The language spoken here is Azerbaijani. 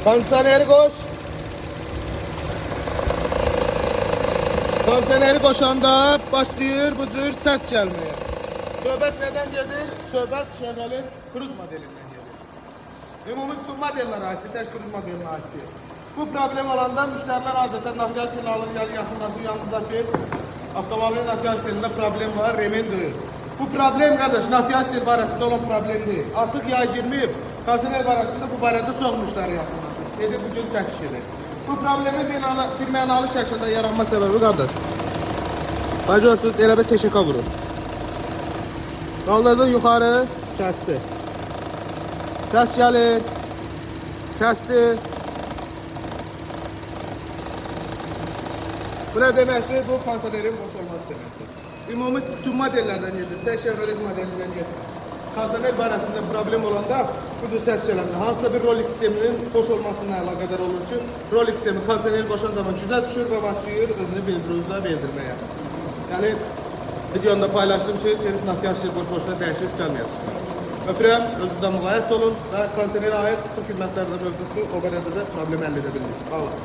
Kondisioneri koş. Kondisioneri koşanda başlayır bu cür ses gelmeye. Söhbət nədən gedir? Söhbət Chevrolet Cruze modelindən gedir. Ümumi bütün modellərə aiddir, tək Cruze modelinə aiddir. Bu problem olanda müştərilər adətən naviqasiyanı alır, yaxındakı yanınızdakı avtomobilin naviqasiyasında problem var, remen deyil. Bu problem qardaş, naviqasiya barəsində olan problem deyil. Artıq yay girməyib, kondisioner barəsində bu barədə çox müştəri yaxınlaşır. Edib bu gün çəkiş gedir. Bu problemin bir mənalı şəkildə yaranma səbəbi qardaş. Bax görürsünüz, elə bir teşeka vurur. Qaldırdı yuxarı, kəsdi. Səs gəlir, kəsdi. Bu nə deməkdir? Bu kondisionerin boş olması deməkdir. Ümumi bütün modellərdən gedir, tək Chevrolet modelindən gedir. Kondisioner barəsində problem olanda bu cür səs gələndə hansısa bir rolik sisteminin boş olmasına əlaqədar olur ki, rolik sistemi kondisioneri boşan zaman güzə düşür və başlayır özünü bildirməyə. Yəni videomda paylaşdım ki, çelik naviqasiya boş-boşuna dəyişib gəlməyəsiniz. Öpürəm, özünüzdən müğayət olun və kondisionerə aid bütün xidmətlərdə mövcuddur, o bərədə də problemi həll edə bilirik. Sağ olun.